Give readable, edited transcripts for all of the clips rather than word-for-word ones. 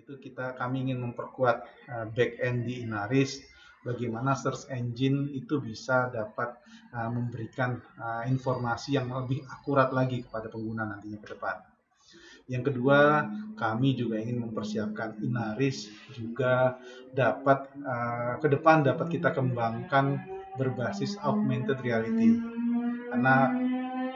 yaitu kami ingin memperkuat back end di Inaris, bagaimana search engine itu bisa dapat memberikan informasi yang lebih akurat lagi kepada pengguna nantinya ke depan. Yang kedua, kami juga ingin mempersiapkan Inaris juga dapat ke depan dapat kita kembangkan berbasis augmented reality, karena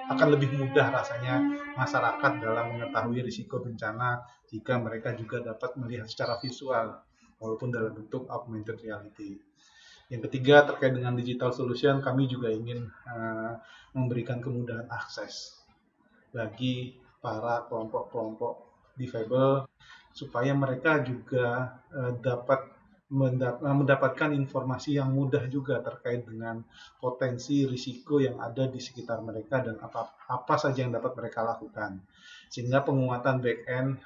akan lebih mudah rasanya masyarakat dalam mengetahui risiko bencana jika mereka juga dapat melihat secara visual walaupun dalam bentuk augmented reality. Yang ketiga, terkait dengan digital solution, kami juga ingin memberikan kemudahan akses bagi para kelompok-kelompok difabel supaya mereka juga dapat mendapatkan informasi yang mudah juga terkait dengan potensi risiko yang ada di sekitar mereka dan apa saja yang dapat mereka lakukan, sehingga penguatan back end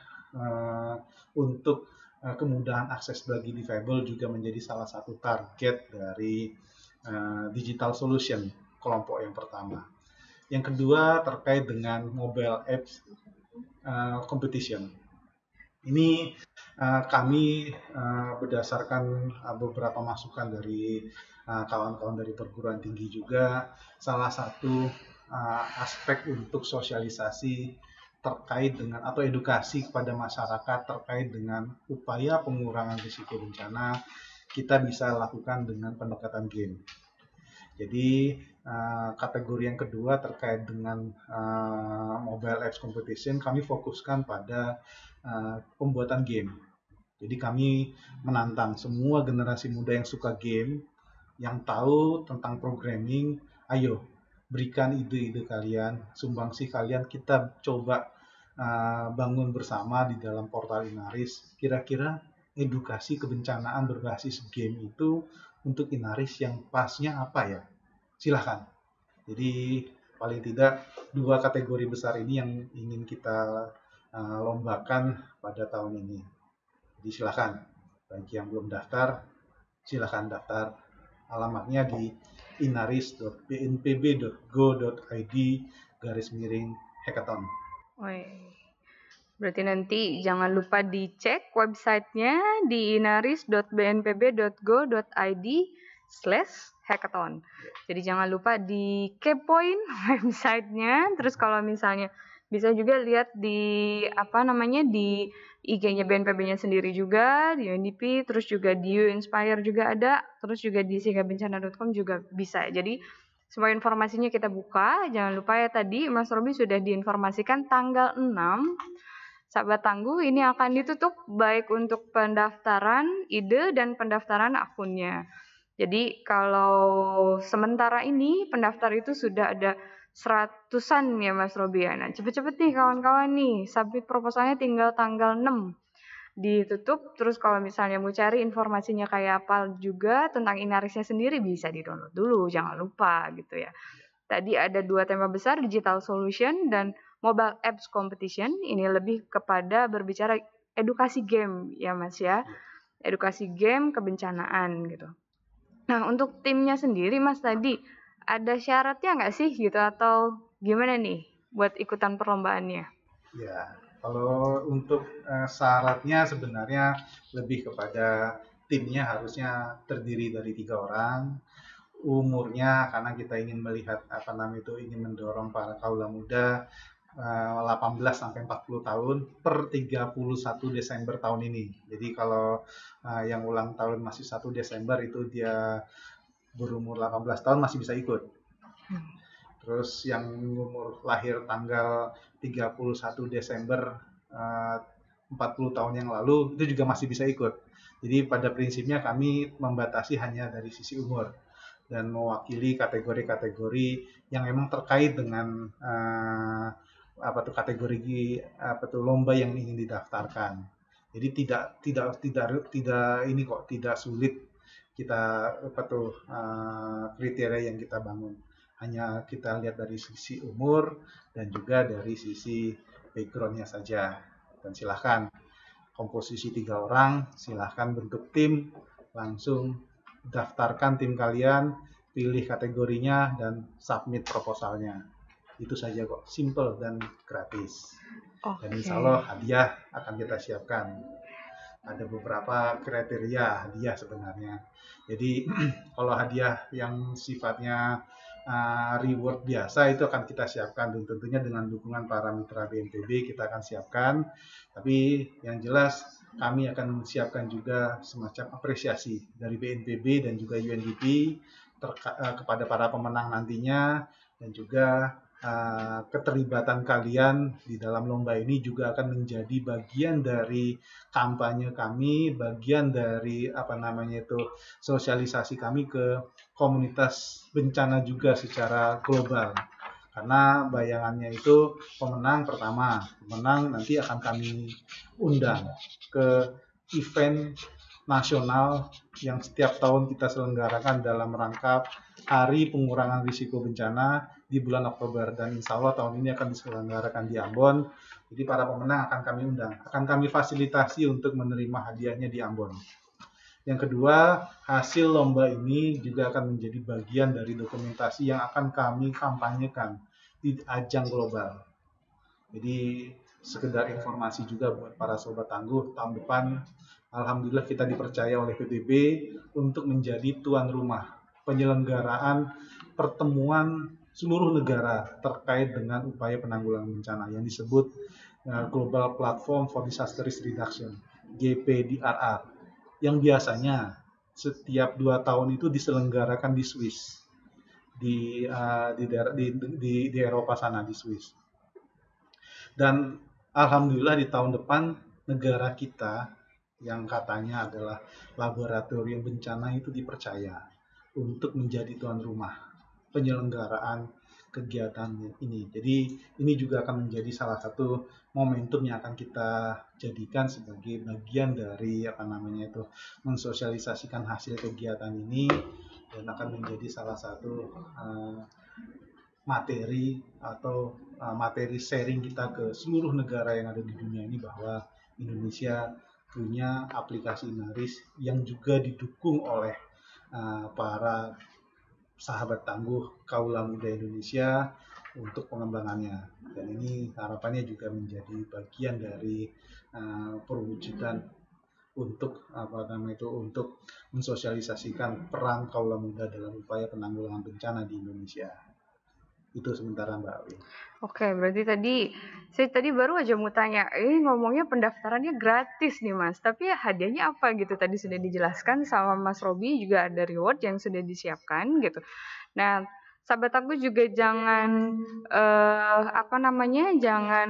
untuk kemudahan akses bagi difabel juga menjadi salah satu target dari digital solution kelompok yang pertama. Yang kedua, terkait dengan mobile apps competition. Ini kami berdasarkan beberapa masukan dari kawan-kawan dari perguruan tinggi juga, salah satu aspek untuk sosialisasi terkait dengan atau edukasi kepada masyarakat terkait dengan upaya pengurangan risiko bencana, kita bisa lakukan dengan pendekatan game. Jadi kategori yang kedua terkait dengan mobile apps competition, kami fokuskan pada pembuatan game. Jadi kami menantang semua generasi muda yang suka game, yang tahu tentang programming, ayo berikan ide-ide kalian, sumbangsi kalian, kita coba bangun bersama di dalam portal Inaris. Kira-kira edukasi kebencanaan berbasis game itu untuk Inaris yang pasnya apa ya? Silahkan. Jadi paling tidak 2 kategori besar ini yang ingin kita lombakan pada tahun ini. Jadi silahkan, bagi yang belum daftar, silahkan daftar. Alamatnya di inaris.bnpb.go.id/hackathon. Berarti nanti jangan lupa dicek websitenya di inaris.bnpb.go.id/hackathon. Jadi jangan lupa dikepoin websitenya. Terus kalau misalnya bisa juga lihat di di IG-nya BNPB-nya sendiri juga, di UNDP, terus juga di U-Inspire juga ada, terus juga di sigabencana.com juga bisa. Jadi semua informasinya kita buka. Jangan lupa ya, tadi Mas Robi sudah diinformasikan tanggal 6 Sahabat Tangguh ini akan ditutup baik untuk pendaftaran ide dan pendaftaran akunnya. Jadi kalau sementara ini pendaftar itu sudah ada 100-an ya Mas Robi ya. Nah, cepet-cepet nih kawan-kawan nih, submit proposalnya tinggal tanggal 6 ditutup. Terus kalau misalnya mau cari informasinya kayak apa juga tentang Inarisnya sendiri bisa di-download dulu, jangan lupa gitu ya. Tadi ada 2 tema besar, digital solution dan mobile apps competition. Ini lebih kepada berbicara edukasi game ya Mas ya. Edukasi game kebencanaan gitu. Nah, untuk timnya sendiri Mas tadi ada syaratnya nggak sih gitu atau gimana nih buat ikutan perlombaannya? Ya, kalau untuk syaratnya sebenarnya lebih kepada timnya harusnya terdiri dari 3 orang. Umurnya karena kita ingin melihat ingin mendorong para kaula muda 18 sampai 40 tahun per 31 Desember tahun ini. Jadi kalau yang ulang tahun masih 1 Desember itu dia berumur 18 tahun masih bisa ikut. Terus yang umur lahir tanggal 31 Desember 40 tahun yang lalu itu juga masih bisa ikut. Jadi pada prinsipnya kami membatasi hanya dari sisi umur dan mewakili kategori-kategori yang memang terkait dengan kategori lomba yang ingin didaftarkan. Jadi tidak sulit kita kriteria yang kita bangun. Hanya kita lihat dari sisi umur dan juga dari sisi backgroundnya saja. Dan silahkan komposisi 3 orang, silahkan bentuk tim, langsung daftarkan tim kalian, pilih kategorinya, dan submit proposalnya. Itu saja kok, simple dan gratis. Dan insya Allah hadiah akan kita siapkan. Ada beberapa kriteria hadiah sebenarnya. Jadi kalau hadiah yang sifatnya reward biasa itu akan kita siapkan, dan tentunya dengan dukungan para mitra BNPB kita akan siapkan. Tapi yang jelas kami akan siapkan juga semacam apresiasi dari BNPB dan juga UNDP kepada para pemenang nantinya, dan juga keterlibatan kalian di dalam lomba ini juga akan menjadi bagian dari kampanye kami, bagian dari sosialisasi kami ke komunitas bencana juga secara global. Karena bayangannya itu pemenang nanti akan kami undang ke event nasional yang setiap tahun kita selenggarakan dalam rangka Hari Pengurangan Risiko Bencana di bulan Oktober, dan insya Allah tahun ini akan diselenggarakan di Ambon. Jadi para pemenang akan kami undang, akan kami fasilitasi untuk menerima hadiahnya di Ambon. Yang kedua, hasil lomba ini juga akan menjadi bagian dari dokumentasi yang akan kami kampanyekan di ajang global. Jadi sekedar informasi juga buat para sobat tangguh, tahun depan alhamdulillah kita dipercaya oleh PBB untuk menjadi tuan rumah penyelenggaraan pertemuan seluruh negara terkait dengan upaya penanggulangan bencana yang disebut Global Platform for Disaster Risk Reduction, GPDRR, yang biasanya setiap 2 tahun itu diselenggarakan di Swiss, di Eropa sana, di Swiss. Dan alhamdulillah di tahun depan negara kita yang katanya adalah laboratorium bencana itu dipercaya untuk menjadi tuan rumah penyelenggaraan kegiatan ini. Jadi ini juga akan menjadi salah satu momentum yang akan kita jadikan sebagai bagian dari mensosialisasikan hasil kegiatan ini, dan akan menjadi salah satu materi atau materi sharing kita ke seluruh negara yang ada di dunia ini, bahwa Indonesia punya aplikasi Inaris yang juga didukung oleh para sahabat tangguh Kaula Muda Indonesia untuk pengembangannya. Dan ini harapannya juga menjadi bagian dari perwujudan untuk untuk mensosialisasikan peran Kaula Muda dalam upaya penanggulangan bencana di Indonesia. Itu sementara Mbak Awi. Oke, berarti saya tadi baru aja mau tanya, ngomongnya pendaftarannya gratis nih Mas, tapi hadiahnya apa gitu? Tadi sudah dijelaskan sama Mas Robi, juga ada reward yang sudah disiapkan gitu. Nah, sahabat aku juga jangan jangan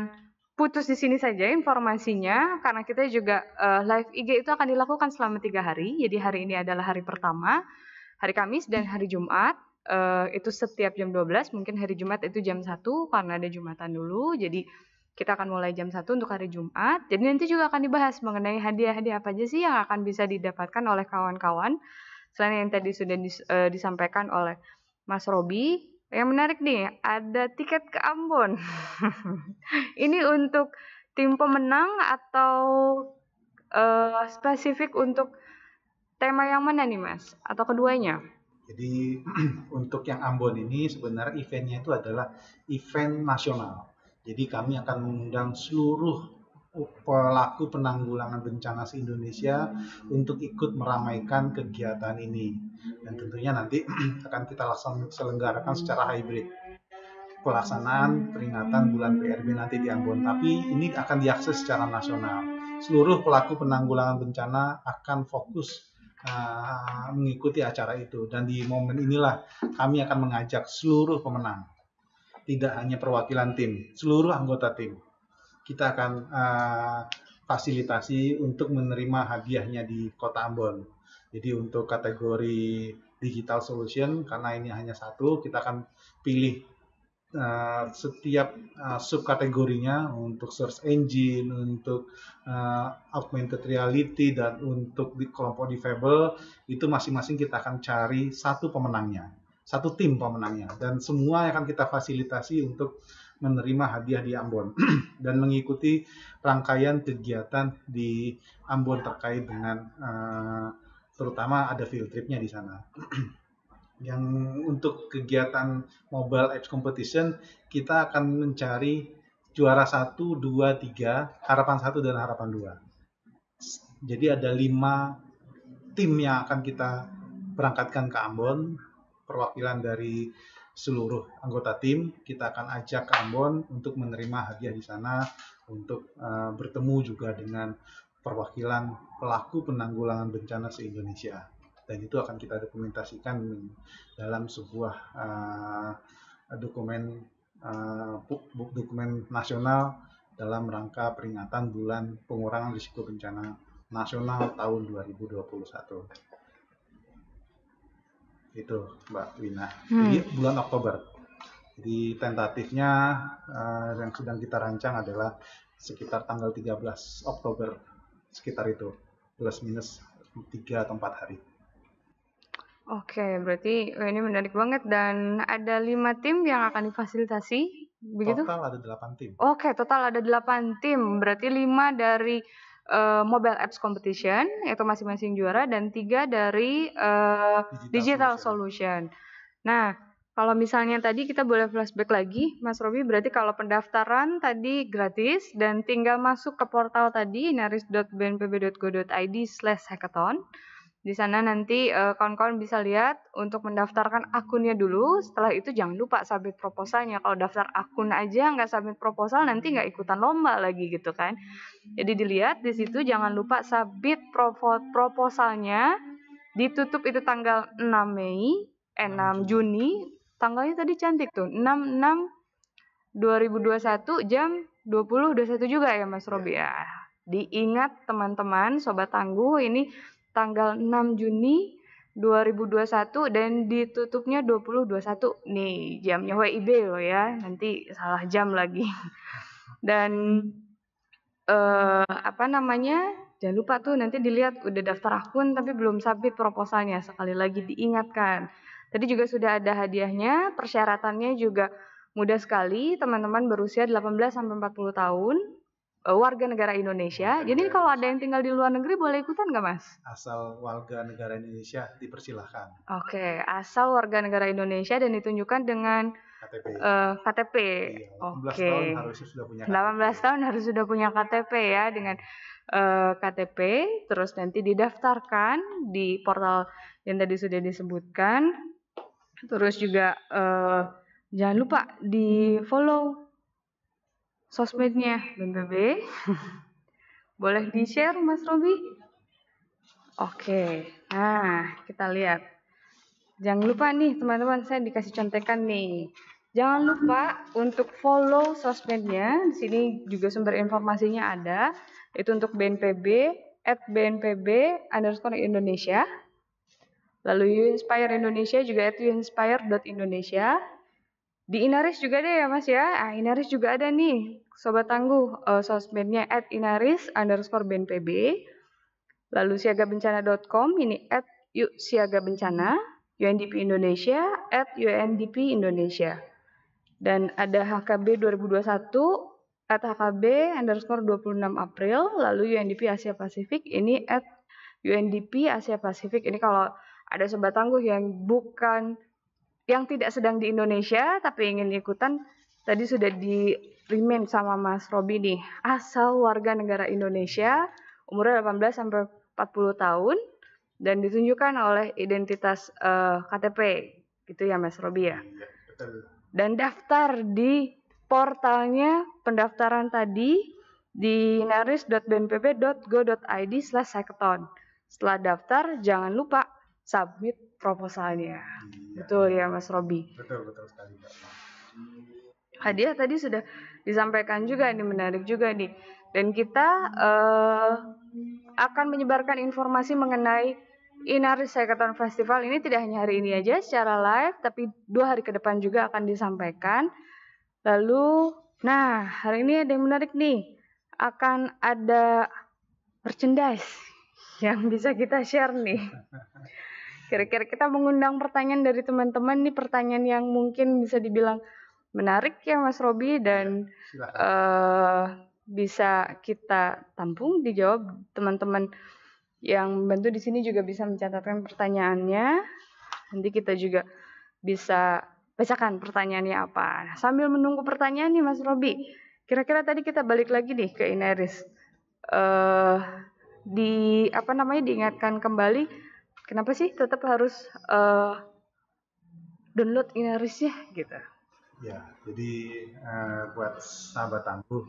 putus di sini saja informasinya, karena kita juga live IG itu akan dilakukan selama 3 hari. Jadi hari ini adalah hari pertama, hari Kamis dan hari Jumat. Itu setiap jam 12, mungkin hari Jumat itu jam 1 karena ada Jumatan dulu. Jadi kita akan mulai jam 1 untuk hari Jumat. Jadi nanti juga akan dibahas mengenai hadiah-hadiah apa aja sih yang akan bisa didapatkan oleh kawan-kawan. Selain yang tadi sudah disampaikan oleh Mas Robi, yang menarik nih, ada tiket ke Ambon. Ini untuk tim pemenang atau spesifik untuk tema yang mana nih Mas? Atau keduanya? Jadi untuk yang Ambon ini sebenarnya eventnya itu adalah event nasional. Jadi kami akan mengundang seluruh pelaku penanggulangan bencana se-Indonesia untuk ikut meramaikan kegiatan ini. Dan tentunya nanti akan kita selenggarakan secara hybrid. Pelaksanaan peringatan bulan PRB nanti di Ambon, tapi ini akan diakses secara nasional. Seluruh pelaku penanggulangan bencana akan fokus mengikuti acara itu, dan di momen inilah kami akan mengajak seluruh pemenang, tidak hanya perwakilan tim, seluruh anggota tim. Kita akan fasilitasi untuk menerima hadiahnya di Kota Ambon. Jadi untuk kategori digital solution, karena ini hanya satu, kita akan pilih setiap subkategorinya, untuk search engine, untuk augmented reality, dan untuk di kelompok difabel itu masing-masing kita akan cari satu pemenangnya, satu tim pemenangnya, dan semua akan kita fasilitasi untuk menerima hadiah di Ambon dan mengikuti rangkaian kegiatan di Ambon terkait dengan terutama ada field tripnya di sana. Yang untuk kegiatan mobile apps competition, kita akan mencari juara 1, 2, 3, harapan 1 dan harapan 2. Jadi ada 5 tim yang akan kita berangkatkan ke Ambon, perwakilan dari seluruh anggota tim. Kita akan ajak ke Ambon untuk menerima hadiah di sana, untuk bertemu juga dengan perwakilan pelaku penanggulangan bencana se-Indonesia. Dan itu akan kita dokumentasikan dalam sebuah dokumen nasional dalam rangka peringatan Bulan Pengurangan Risiko Bencana Nasional tahun 2021. Itu Mbak Wina. Jadi bulan Oktober. Jadi tentatifnya yang sedang kita rancang adalah sekitar tanggal 13 Oktober, sekitar itu, plus minus 3 atau 4 hari. Oke, berarti ini menarik banget dan ada 5 tim yang akan difasilitasi, begitu? Total ada 8 tim. Oke, total ada 8 tim, berarti 5 dari mobile apps competition, yaitu masing-masing juara, dan 3 dari digital solution. Nah, kalau misalnya tadi kita boleh flashback lagi, Mas Robi, berarti kalau pendaftaran tadi gratis dan tinggal masuk ke portal tadi inaris.bnpb.go.id/hackathon. Di sana nanti kawan-kawan bisa lihat untuk mendaftarkan akunnya dulu. Setelah itu jangan lupa submit proposalnya. Kalau daftar akun aja nggak submit proposal nanti nggak ikutan lomba lagi gitu kan. Jadi dilihat di situ jangan lupa submit proposalnya. Ditutup itu tanggal 6 Juni. Tanggalnya tadi cantik tuh. 6/6/2021 jam 20.21 juga ya Mas Robi ya. Diingat teman-teman Sobat Tangguh, ini tanggal 6 Juni 2021 dan ditutupnya 20.21. Nih jamnya WIB loh ya, nanti salah jam lagi. Dan jangan lupa tuh nanti dilihat udah daftar akun tapi belum submit proposalnya, sekali lagi diingatkan. Tadi juga sudah ada hadiahnya, persyaratannya juga mudah sekali, teman-teman berusia 18 sampai 40 tahun, warga negara Indonesia. Jadi kalau ada yang tinggal di luar negeri boleh ikutan nggak Mas? Asal warga negara Indonesia dipersilahkan. Oke, asal warga negara Indonesia dan ditunjukkan dengan KTP. Oke. 18 tahun harus sudah punya KTP. 18 tahun harus sudah punya KTP ya, dengan KTP, terus nanti didaftarkan di portal yang tadi sudah disebutkan. Terus juga jangan lupa di follow sosmednya BNPB. Boleh di-share Mas Robi? Oke, nah kita lihat. Jangan lupa nih teman-teman, saya dikasih contekan nih. Jangan lupa untuk follow sosmednya. Di sini juga sumber informasinya ada. Itu untuk BNPB @bnpb_Indonesia. Lalu Inspire Indonesia juga @inspire.indonesia. Di Inaris juga ada ya Mas ya. Inaris juga ada nih Sobat Tangguh, sosmednya @inaris_bnpb. Lalu siagabencana.com ini @siagabencana. UNDP Indonesia @UNDP Indonesia. Dan ada HKB 2021 @HKB_26 April. Lalu UNDP Asia Pasifik ini @UNDP Asia Pasifik. Ini kalau ada Sobat Tangguh yang tidak sedang di Indonesia tapi ingin ikutan, tadi sudah di-remind sama Mas Robi nih, asal warga negara Indonesia, umurnya 18 sampai 40 tahun dan ditunjukkan oleh identitas KTP gitu ya Mas Robi ya. Dan daftar di portalnya pendaftaran tadi di inaris.bnpb.go.id/hackathon. Setelah daftar jangan lupa submit proposalnya. Betul ya Mas Robi? Betul sekali. Hadiah tadi sudah disampaikan juga, ini menarik juga nih. Dan kita akan menyebarkan informasi mengenai Inaris Hackathon Festival ini tidak hanya hari ini aja secara live, tapi 2 hari ke depan juga akan disampaikan. Lalu, hari ini ada yang menarik nih. Akan ada merchandise yang bisa kita share nih. Kira-kira kita mengundang pertanyaan dari teman-teman nih, pertanyaan yang mungkin bisa dibilang menarik ya Mas Robi dan bisa kita tampung dijawab. Teman-teman yang membantu di sini juga bisa mencatatkan pertanyaannya. Nanti kita juga bisa bacakan pertanyaannya apa. Nah, sambil menunggu pertanyaan nih Mas Robi, kira-kira tadi kita balik lagi nih ke Inaris. diingatkan kembali, kenapa sih tetap harus download Inaris ya gitu. Ya, jadi buat sahabat tangguh,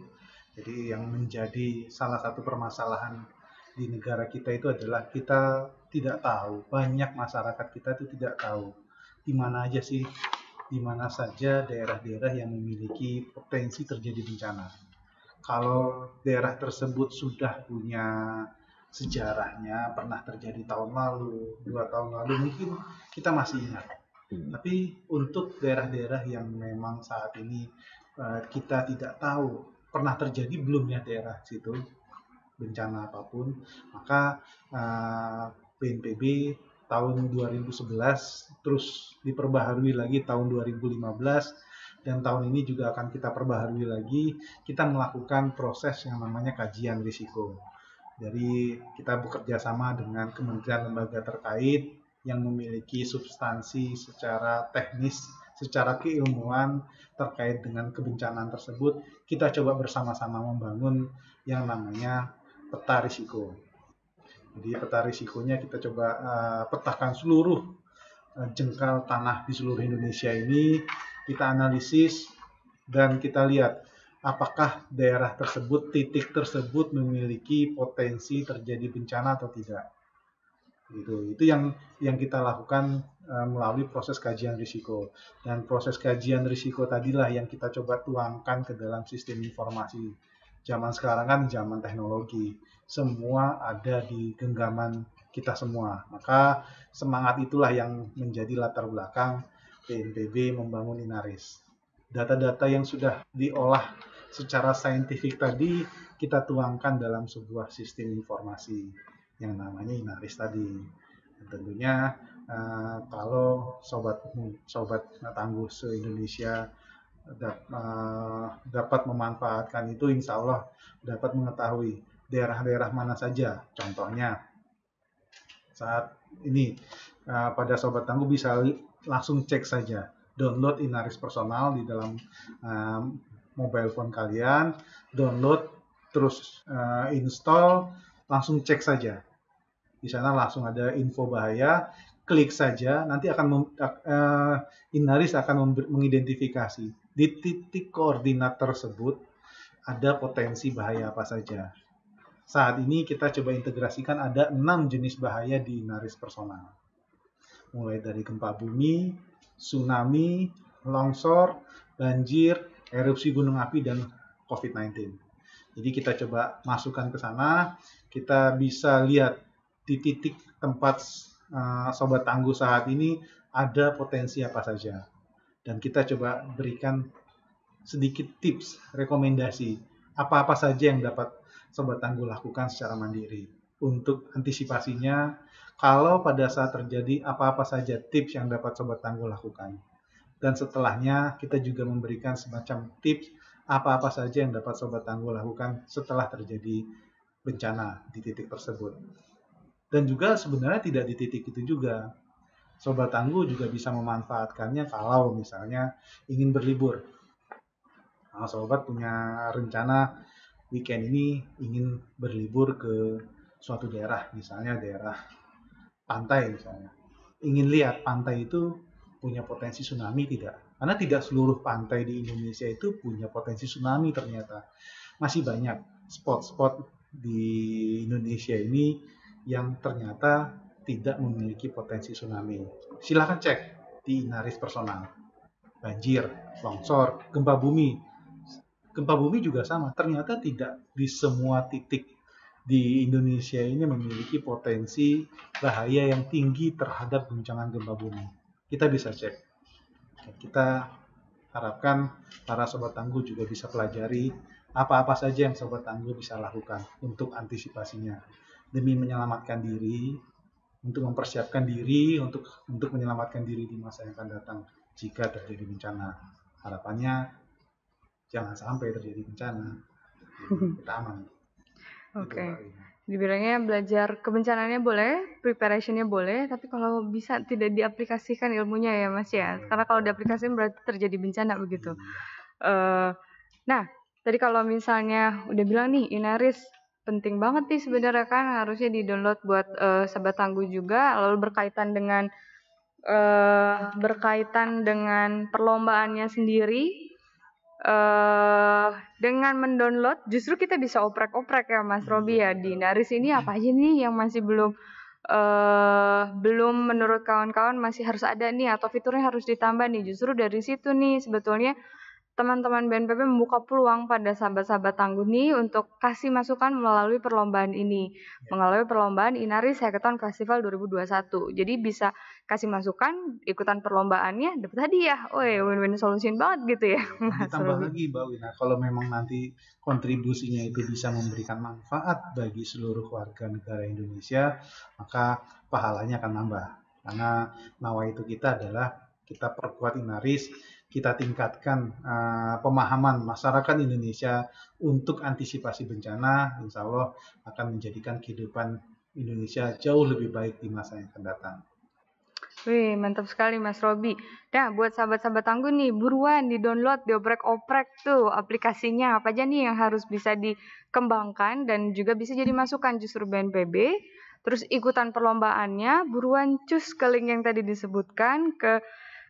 jadi yang menjadi salah satu permasalahan di negara kita itu adalah kita tidak tahu, banyak masyarakat kita itu tidak tahu di mana aja sih, di mana saja daerah-daerah yang memiliki potensi terjadi bencana. Kalau daerah tersebut sudah punya sejarahnya, pernah terjadi tahun lalu, 2 tahun lalu, mungkin kita masih ingat. Tapi untuk daerah-daerah yang memang saat ini kita tidak tahu pernah terjadi belum ya daerah situ bencana apapun, maka BNPB tahun 2011 terus diperbaharui lagi tahun 2015 dan tahun ini juga akan kita perbaharui lagi. Kita melakukan proses yang namanya kajian risiko. Jadi kita bekerja sama dengan kementerian lembaga terkait yang memiliki substansi secara teknis, secara keilmuan terkait dengan kebencanaan tersebut. Kita coba bersama-sama membangun yang namanya peta risiko. Jadi peta risikonya kita coba petakan seluruh jengkal tanah di seluruh Indonesia ini, kita analisis dan kita lihat apakah daerah tersebut, titik tersebut memiliki potensi terjadi bencana atau tidak. Itu yang kita lakukan melalui proses kajian risiko. Dan proses kajian risiko tadilah yang kita coba tuangkan ke dalam sistem informasi. Zaman sekarang kan zaman teknologi, semua ada di genggaman kita semua. Maka semangat itulah yang menjadi latar belakang BNPB membangun Inaris. Data-data yang sudah diolah secara saintifik tadi kita tuangkan dalam sebuah sistem informasi yang namanya Inaris tadi. Dan tentunya kalau sobat tangguh se-Indonesia dapat memanfaatkan itu, insya Allah dapat mengetahui daerah-daerah mana saja. Contohnya saat ini pada sobat tangguh bisa langsung cek saja, download Inaris Personal di dalam mobile phone kalian, download terus install, langsung cek saja. Di sana langsung ada info bahaya, klik saja, nanti akan Inaris akan mengidentifikasi di titik koordinat tersebut ada potensi bahaya apa saja. Saat ini kita coba integrasikan ada 6 jenis bahaya di Inaris Personal. Mulai dari gempa bumi, tsunami, longsor, banjir, erupsi gunung api, dan COVID-19. Jadi kita coba masukkan ke sana, kita bisa lihat di titik tempat sobat tangguh saat ini ada potensi apa saja. Dan kita coba berikan sedikit tips, rekomendasi, apa-apa saja yang dapat sobat tangguh lakukan secara mandiri. Untuk antisipasinya, kalau pada saat terjadi apa-apa saja tips yang dapat sobat tangguh lakukan. Dan setelahnya kita juga memberikan semacam tips apa-apa saja yang dapat sobat tangguh lakukan setelah terjadi bencana di titik tersebut. Dan juga sebenarnya tidak di titik itu juga. Sobat tangguh juga bisa memanfaatkannya kalau misalnya ingin berlibur. Nah, sobat punya rencana weekend ini ingin berlibur ke suatu daerah, misalnya daerah pantai misalnya. Ingin lihat pantai itu punya potensi tsunami tidak? Karena tidak seluruh pantai di Indonesia itu punya potensi tsunami ternyata. Masih banyak spot-spot di Indonesia ini yang ternyata tidak memiliki potensi tsunami. Silahkan cek di Inaris Personal. Banjir, longsor, gempa bumi. Gempa bumi juga sama. Ternyata tidak di semua titik di Indonesia ini memiliki potensi bahaya yang tinggi terhadap guncangan gempa bumi. Kita bisa cek. Kita harapkan para sobat tangguh juga bisa pelajari apa-apa saja yang sobat tangguh bisa lakukan untuk antisipasinya. Demi menyelamatkan diri, untuk mempersiapkan diri, untuk menyelamatkan diri di masa yang akan datang jika terjadi bencana. Harapannya jangan sampai terjadi bencana. Kita aman. Oke. Dibilangnya belajar kebencanaannya boleh, preparationnya boleh, tapi kalau bisa tidak diaplikasikan ilmunya ya Mas ya. Karena kalau diaplikasikan berarti terjadi bencana begitu. Nah, tadi kalau misalnya udah bilang nih Inaris penting banget nih sebenarnya kan, harusnya di-download buat Sahabat Tangguh juga. Lalu berkaitan dengan perlombaannya sendiri, dengan mendownload justru kita bisa oprek-oprek ya Mas Robi ya, di Inaris ini apa aja nih yang masih belum menurut kawan-kawan masih harus ada nih atau fiturnya harus ditambah nih. Justru dari situ nih sebetulnya teman-teman BNPB membuka peluang pada sahabat-sahabat Tangguh nih untuk kasih masukan melalui perlombaan ini, melalui perlombaan Inaris Hackathon Festival 2021. Jadi bisa kasih masukan, ikutan perlombaannya, dapat hadiah. Woi, win-win solution banget gitu ya, Mas Ditambah Robi. lagi Mbak Wina, kalau memang nanti kontribusinya itu bisa memberikan manfaat bagi seluruh warga negara Indonesia, maka pahalanya akan nambah. Karena nawaitu kita adalah kita perkuat Inaris, kita tingkatkan pemahaman masyarakat Indonesia untuk antisipasi bencana, insya Allah akan menjadikan kehidupan Indonesia jauh lebih baik di masa yang akan datang. Wih, mantap sekali Mas Robi. Nah, buat sahabat-sahabat Tangguh nih, buruan di-download, dioprek-oprek tuh aplikasinya. Apa aja nih yang harus bisa dikembangkan dan juga bisa jadi masukan justru BNPB. Terus ikutan perlombaannya, buruan cus ke link yang tadi disebutkan ke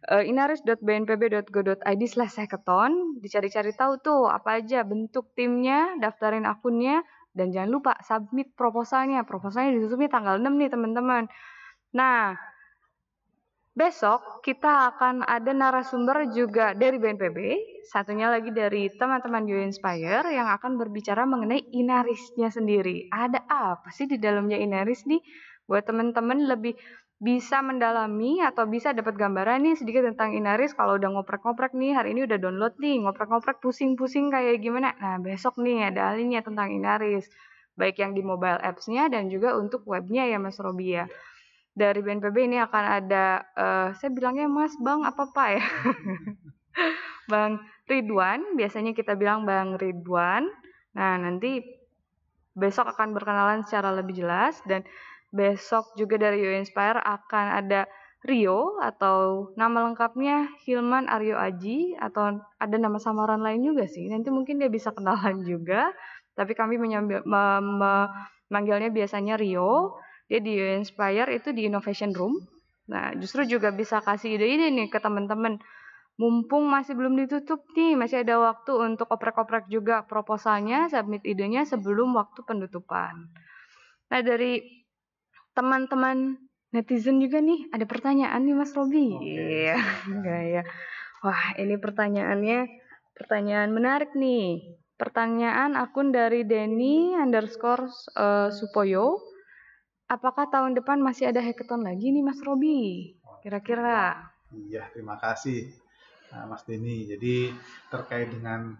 inaris.bnpb.go.id/hackathon. Dicari-cari tahu tuh apa aja bentuk timnya, daftarin akunnya, dan jangan lupa submit proposalnya. Proposalnya ditutupnya tanggal 6 nih teman-teman. Nah, besok kita akan ada narasumber juga dari BNPB, satunya lagi dari teman-teman You Inspire yang akan berbicara mengenai Inarisnya sendiri. Ada apa sih di dalamnya Inaris nih? Buat teman-teman lebih bisa mendalami atau bisa dapat gambaran nih sedikit tentang Inaris. Kalau udah ngoprek-ngoprek nih, hari ini udah download nih, ngoprek-ngoprek pusing-pusing kayak gimana. Nah, besok nih ada ahlinya tentang Inaris. Baik yang di mobile apps-nya dan juga untuk webnya ya Mas Robi ya. Dari BNPB ini akan ada, saya bilangnya Mas, Bang, apa ya? Bang Ridwan, biasanya kita bilang Bang Ridwan. Nah, nanti besok akan berkenalan secara lebih jelas dan besok juga dari You Inspire akan ada Rio atau nama lengkapnya Hilman Aryo Aji atau ada nama samaran lain juga sih. Nanti mungkin dia bisa kenalan juga, tapi kami memanggilnya biasanya Rio. Dia di You Inspire itu di Innovation Room. Nah, justru juga bisa kasih ide-ide nih ke teman-teman. Mumpung masih belum ditutup nih, masih ada waktu untuk oprek-oprek juga proposalnya, submit idenya sebelum waktu penutupan. Nah, dari teman-teman netizen juga nih, ada pertanyaan nih Mas Robi. Iya, ya. Wah, ini pertanyaan menarik nih. Pertanyaan akun dari Denny_Supoyo. Apakah tahun depan masih ada hackathon lagi nih Mas Robi? Kira-kira. Iya, terima kasih Mas Denny. Jadi terkait dengan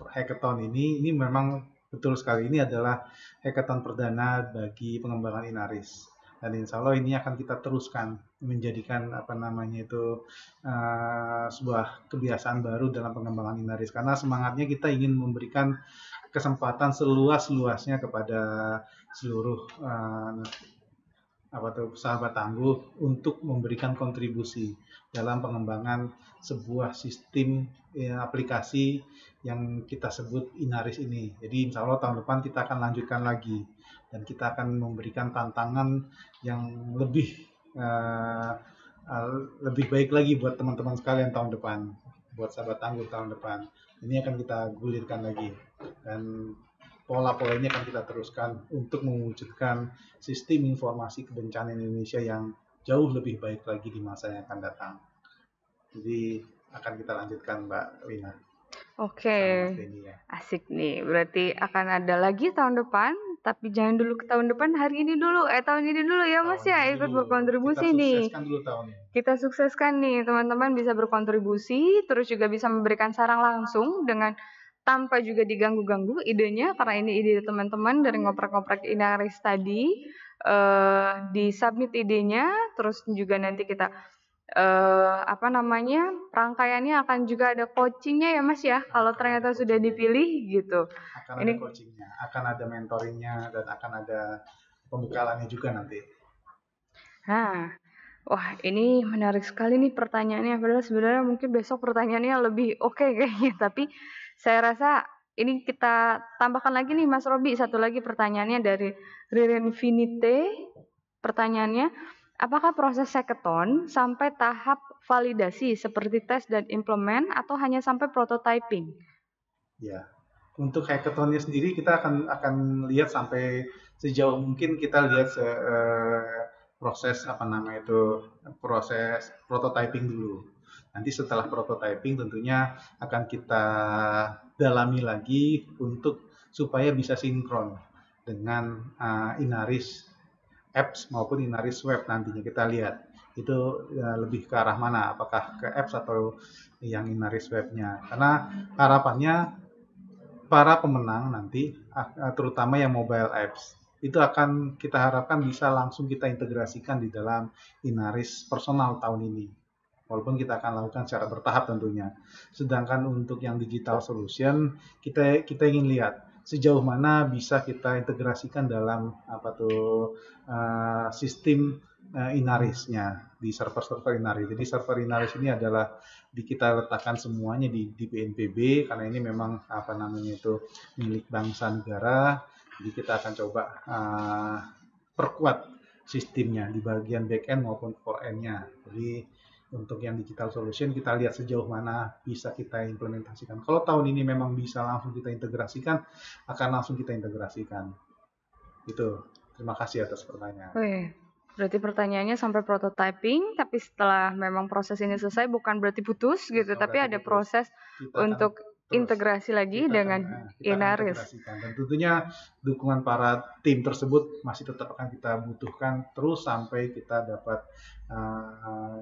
hackathon ini memang betul sekali ini adalah hackathon perdana bagi pengembangan Inaris. Dan insya Allah ini akan kita teruskan menjadikan sebuah kebiasaan baru dalam pengembangan Inaris. Karena semangatnya kita ingin memberikan kesempatan seluas-luasnya kepada seluruh sahabat Tangguh untuk memberikan kontribusi dalam pengembangan sebuah sistem aplikasi yang kita sebut Inaris ini. Jadi insya Allah tahun depan kita akan lanjutkan lagi dan kita akan memberikan tantangan yang lebih baik lagi buat teman-teman sekalian tahun depan, buat sahabat Tangguh tahun depan. Ini akan kita gulirkan lagi dan pola-pola ini akan kita teruskan untuk mewujudkan sistem informasi kebencanaan Indonesia yang jauh lebih baik lagi di masa yang akan datang. Jadi akan kita lanjutkan Mbak Wina. Oke, asik nih. Berarti akan ada lagi tahun depan, tapi jangan dulu ke tahun depan, hari ini dulu, tahun ini dulu ya Mas ya, ikut berkontribusi nih. Kita sukseskan dulu tahun ini. Kita sukseskan nih, teman-teman bisa berkontribusi, terus juga bisa memberikan saran langsung dengan tanpa juga diganggu-ganggu idenya, karena ini ide teman-teman dari ngoprek-ngoprek Inaris tadi. Di submit idenya, terus juga nanti kita rangkaiannya akan juga ada coachingnya ya Mas ya, kalau ternyata sudah dipilih gitu. Akan ada coachingnya, akan ada mentoringnya, dan akan ada pembekalannya juga nanti. Nah, wah ini menarik sekali nih pertanyaannya, padahal sebenarnya mungkin besok pertanyaannya lebih oke kayaknya, tapi saya rasa Ini kita tambahkan lagi nih Mas Robi, satu lagi pertanyaannya dari Ririn Finite. Pertanyaannya, apakah proses hackathon sampai tahap validasi seperti tes dan implement atau hanya sampai prototyping? Ya, untuk hackathonnya sendiri kita akan lihat sampai sejauh mungkin kita lihat proses apa nama itu proses prototyping dulu. Nanti setelah prototyping tentunya akan kita dalami lagi untuk supaya bisa sinkron dengan Inaris apps maupun Inaris web nantinya kita lihat itu lebih ke arah mana, apakah ke apps atau yang Inaris webnya. Karena harapannya para pemenang nanti, terutama yang mobile apps, itu akan kita harapkan bisa langsung kita integrasikan di dalam Inaris personal tahun ini. Walaupun kita akan lakukan secara bertahap tentunya. Sedangkan untuk yang digital solution, kita ingin lihat sejauh mana bisa kita integrasikan dalam sistem Inarisnya di server-server Inaris. Jadi server Inaris ini adalah kita letakkan semuanya di BNPB karena ini memang apa namanya itu milik bangsa negara. Jadi kita akan coba perkuat sistemnya di bagian back-end maupun core-end-nya. Jadi untuk yang digital solution kita lihat sejauh mana bisa kita implementasikan. Kalau tahun ini memang bisa langsung kita integrasikan, akan langsung kita integrasikan. Itu. Terima kasih atas pertanyaan. Wih, berarti pertanyaannya sampai prototyping, tapi setelah memang proses ini selesai bukan berarti putus gitu, tapi ada proses untuk integrasi lagi dengan Inaris. Dan tentunya dukungan para tim tersebut masih tetap akan kita butuhkan terus sampai kita dapat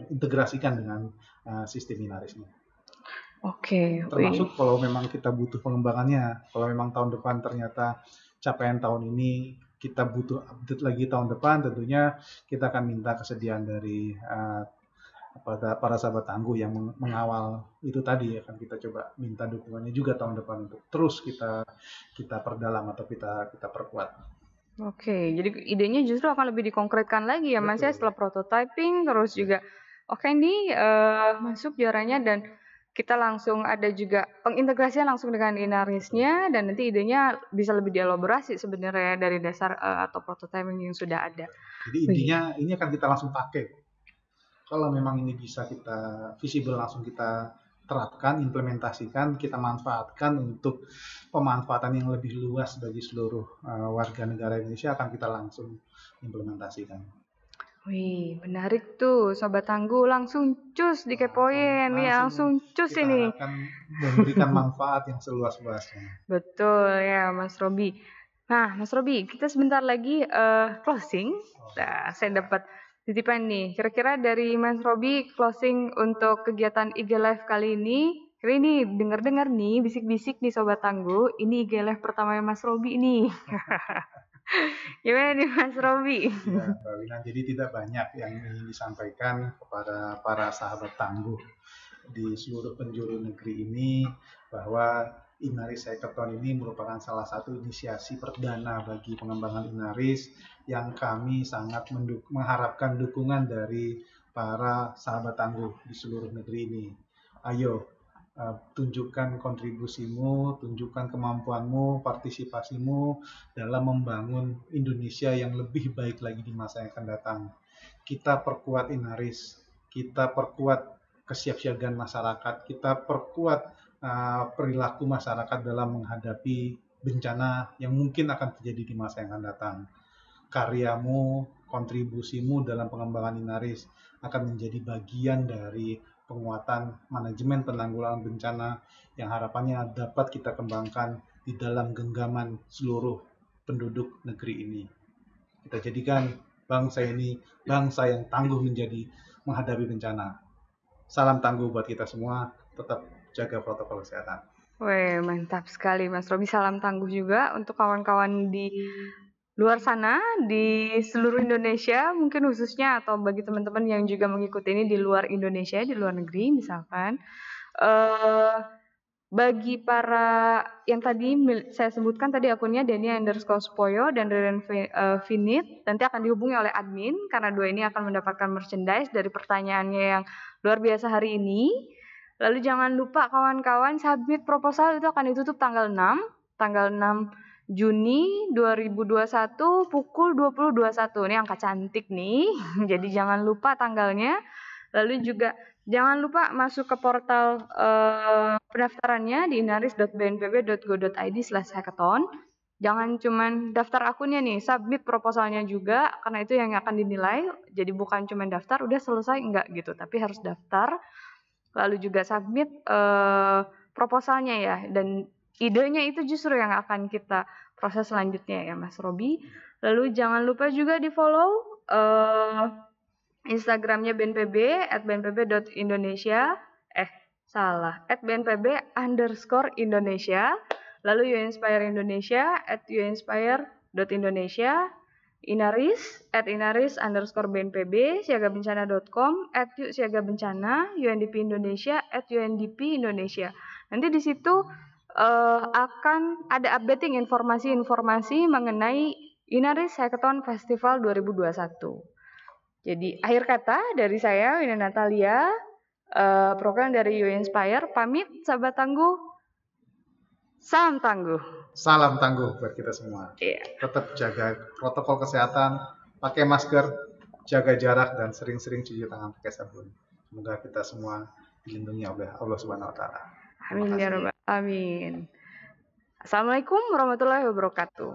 integrasikan dengan sistem Inaris ini. Oke. Termasuk kalau memang kita butuh pengembangannya, kalau memang tahun depan ternyata capaian tahun ini kita butuh update lagi tahun depan, tentunya kita akan minta kesediaan dari para sahabat tangguh yang mengawal itu tadi, akan kita coba minta dukungannya juga tahun depan untuk terus kita perdalam atau kita perkuat. Oke, jadi idenya justru akan lebih dikonkretkan lagi ya Mas ya setelah prototyping, terus juga oke nih masuk juaranya dan kita langsung ada juga pengintegrasian langsung dengan Inarisnya dan nanti idenya bisa lebih dielaborasi sebenarnya dari dasar atau prototyping yang sudah ada. Jadi intinya ini akan kita langsung pakai. Kalau memang ini bisa kita visible langsung kita terapkan, implementasikan, kita manfaatkan untuk pemanfaatan yang lebih luas bagi seluruh warga negara Indonesia, akan kita langsung implementasikan. Wih, menarik tuh, Sobat Tangguh, langsung cus dikepoin, ya langsung cus kita ini. Kita akan memberikan manfaat yang seluas-luasnya. Betul ya, Mas Robi. Nah, Mas Robi, kita sebentar lagi closing. Nah, saya dapat titipan nih. Kira-kira dari Mas Robi closing untuk kegiatan IG Live kali ini. Ini dengar-dengar nih, bisik-bisik nih Sobat Tangguh. Ini IG Live pertama Mas Robi nih. Gimana nih Mas Robi? Ya, Mbak Wina, jadi tidak banyak yang ingin disampaikan kepada para sahabat tangguh di seluruh penjuru negeri ini bahwa Inaris Hackathon ini merupakan salah satu inisiasi perdana bagi pengembangan Inaris yang kami sangat mengharapkan dukungan dari para sahabat tangguh di seluruh negeri ini. Ayo, tunjukkan kontribusimu, tunjukkan kemampuanmu, partisipasimu dalam membangun Indonesia yang lebih baik lagi di masa yang akan datang. Kita perkuat Inaris, kita perkuat kesiapsiagaan masyarakat, kita perkuat perilaku masyarakat dalam menghadapi bencana yang mungkin akan terjadi di masa yang akan datang. Karyamu, kontribusimu dalam pengembangan Inaris akan menjadi bagian dari penguatan manajemen penanggulangan bencana yang harapannya dapat kita kembangkan di dalam genggaman seluruh penduduk negeri ini. Kita jadikan bangsa ini bangsa yang tangguh menghadapi bencana. Salam tangguh buat kita semua, tetap jaga protokol kesehatan. Wih, mantap sekali Mas Robi. Salam tangguh juga untuk kawan-kawan di luar sana, di seluruh Indonesia, mungkin khususnya atau bagi teman-teman yang juga mengikuti ini di luar Indonesia, di luar negeri misalkan. Bagi para yang tadi saya sebutkan tadi akunnya Denia_Spoyo dan Ririn Finit, nanti akan dihubungi oleh admin karena dua ini akan mendapatkan merchandise dari pertanyaannya yang luar biasa hari ini. Lalu jangan lupa kawan-kawan submit proposal itu akan ditutup tanggal 6 Juni 2021 pukul 20.21. Ini angka cantik nih. Jadi jangan lupa tanggalnya. Lalu juga jangan lupa masuk ke portal pendaftarannya di inaris.bnpb.go.id/hackathon. Jangan cuman daftar akunnya nih, submit proposalnya juga, karena itu yang akan dinilai. Jadi bukan cuman daftar, udah selesai, enggak gitu. Tapi harus daftar, lalu juga submit proposalnya ya. Dan idenya itu justru yang akan kita proses selanjutnya ya Mas Robi. Lalu jangan lupa juga di follow Instagramnya BNPB @bnpb.indonesia @bnpb_Indonesia. Lalu YouInspire Indonesia @youinspire.indonesia. Inaris @inaris_bnpb, siagabencana.com @yuk_siagabencana, UNDP Indonesia @UNDP Indonesia. Nanti di situ akan ada updating informasi-informasi mengenai Inaris Hackathon Festival 2021. Jadi akhir kata dari saya Wina Natalia, program dari YouInspire, pamit sahabat tangguh. Salam tangguh. Salam tangguh buat kita semua. Iya. Tetap jaga protokol kesehatan, pakai masker, jaga jarak, dan sering-sering cuci tangan pakai sabun. Semoga kita semua dilindungi oleh Allah Subhanahu wa Ta'ala. Amin ya Rabbal Alamin. Assalamualaikum warahmatullahi wabarakatuh.